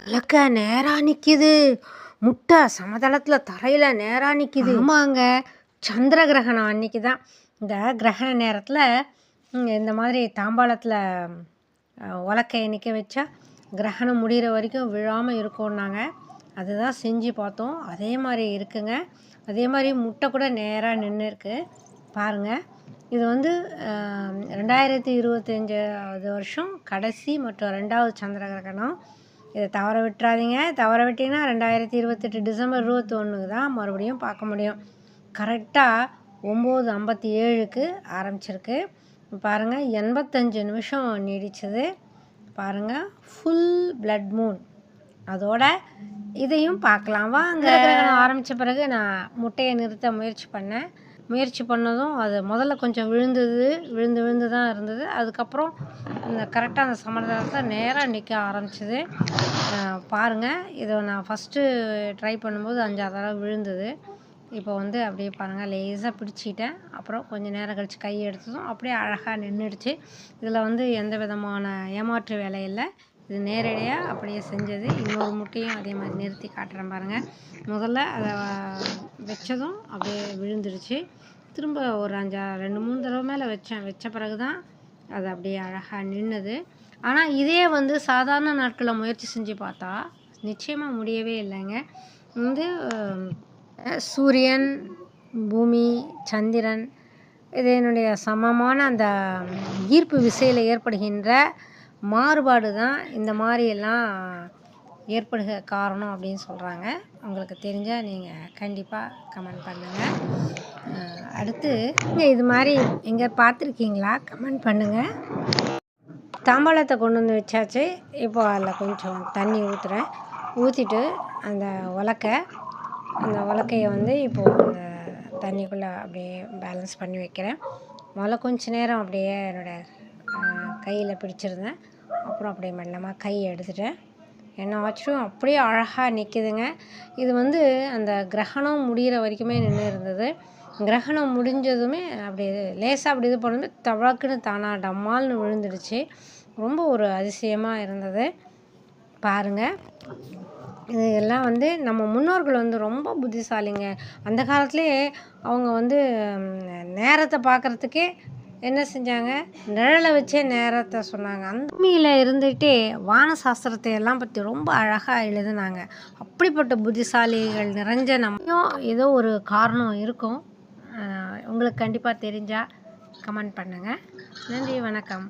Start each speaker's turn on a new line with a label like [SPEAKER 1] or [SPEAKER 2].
[SPEAKER 1] உலக்க நேரா நிக்குது. முட்டை சமதளத்துல தரையில நேரா நிக்குது. ஆமாங்க. சந்திர கிரகணம் அன்னைக்கு தான். இந்த கிரகண நேரத்தில் இந்த மாதிரி தாம்பாளத்தில் உலக்கையை நிற்க வச்சா கிரகணம் முடிகிற வரைக்கும் விழாமல் இருக்கும்னாங்க. அதுதான் செஞ்சு பார்த்தோம். அதே மாதிரி இருக்குங்க. அதே மாதிரி முட்டை கூட நேராக நின்று இருக்கு பாருங்கள். இது வந்து 2025 வருஷம் கடைசி மற்றும் 2வது சந்திர கிரகணம். இதை தவற விட்டுறாதீங்க. தவற விட்டிங்கன்னா 2028 டிசம்பர் 21க்கு தான் மறுபடியும் பார்க்க முடியும். கரெக்டாக 9:57க்கு ஆரம்பிச்சிருக்கு பாருங்கள். 85 நிமிஷம் நீடிச்சது பாருங்கள். Full blood Moon. அதோட இதையும் பார்க்கலாம் வாங்க. கிரகணம் ஆரம்பித்த பிறகு நான் முட்டையை நிறுத்த முயற்சி பண்ணதும் அது முதல்ல கொஞ்சம் விழுந்து தான் இருந்தது. அதுக்கப்புறம் அந்த கரெக்டாக அந்த சமதளத்தில் நேராக நிற்க ஆரம்பிச்சிது பாருங்கள். இதை நான் ஃபஸ்ட்டு ட்ரை பண்ணும்போது 5-6 தடவை விழுந்தது. இப்போ வந்து அப்படியே பாருங்கள், லேசாக பிடிச்சிக்கிட்டேன். அப்புறம் கொஞ்சம் நேரம் கழித்து கை எடுத்ததும் அப்படியே அழகாக நின்றுடுச்சு. இதில் வந்து எந்த விதமான ஏமாற்று வேலை இல்லை. இது நேரடியாக அப்படியே செஞ்சது. இன்னொரு முட்டையும் அதே மாதிரி நிறுத்தி காட்டுறேன் பாருங்கள். முதல்ல அதை வச்சதும் அப்படியே விழுந்துடுச்சு. திரும்ப ஒரு 2-3 தடவை மேலே வச்ச பிறகு தான் அது அப்படியே அழகாக நின்றுது. ஆனால் இதே வந்து சாதாரண நாட்களில் முயற்சி செஞ்சு பார்த்தா நிச்சயமாக முடியவே இல்லைங்க. வந்து சூரியன், பூமி, சந்திரன் இதனுடைய சமமான அந்த ஈர்ப்பு விசையில் ஏற்படுகின்ற மாறுபாடு தான் இந்த மாதிரியெல்லாம் ஏற்படுக காரணம் அப்படின்னு சொல்கிறாங்க. உங்களுக்கு தெரிஞ்சால் நீங்கள் கண்டிப்பாக கமெண்ட் பண்ணுங்கள். அடுத்து நீங்கள் இது மாதிரி எங்கே பார்த்துருக்கீங்களா கமெண்ட் பண்ணுங்கள். தாம்பாளத்தை கொண்டு வந்து வச்சாச்சு. இப்போ அதில் கொஞ்சம் தண்ணி ஊற்றிட்டு அந்த உலக்கையை வந்து இப்போது அந்த தண்ணிக்குள்ளே அப்படியே பேலன்ஸ் பண்ணி வைக்கிறேன். முதல்ல கொஞ்ச நேரம் அப்படியே என்னோடய கையில் பிடிச்சிருந்தேன். அப்புறம் அப்படியே மெல்லமாக கையை எடுத்துட்டேன். என்ன ஆச்சும் அப்படியே அழகாக நிற்கிதுங்க. இது வந்து அந்த கிரகணம் முடிகிற வரைக்குமே நின்று இருந்தது. கிரகணம் முடிஞ்சதுமே அப்படியே லேசாக அப்படி இது பண்ணும்போது தவக்குன்னு தானாக டம்மால்னு விழுந்துடுச்சு. ரொம்ப ஒரு அதிசயமாக இருந்தது பாருங்கள். இதெல்லாம் வந்து நம்ம முன்னோர்கள் வந்து ரொம்ப புத்திசாலிங்க. அந்த காலத்துலேயே அவங்க வந்து நேரத்தை பார்க்குறதுக்கே என்ன செஞ்சாங்க, நிழலை வச்சே நேரத்தை சொன்னாங்க. அந்த பூமியில் இருந்துகிட்டே வான சாஸ்திரத்தை எல்லாம் பற்றி ரொம்ப அழகாக எழுதுனாங்க. அப்படிப்பட்ட புத்திசாலிகள் நிறைஞ்ச நம்மையும் ஏதோ ஒரு காரணம் இருக்கும். உங்களுக்கு கண்டிப்பாக தெரிஞ்சால் கமெண்ட் பண்ணுங்கள். நன்றி, வணக்கம்.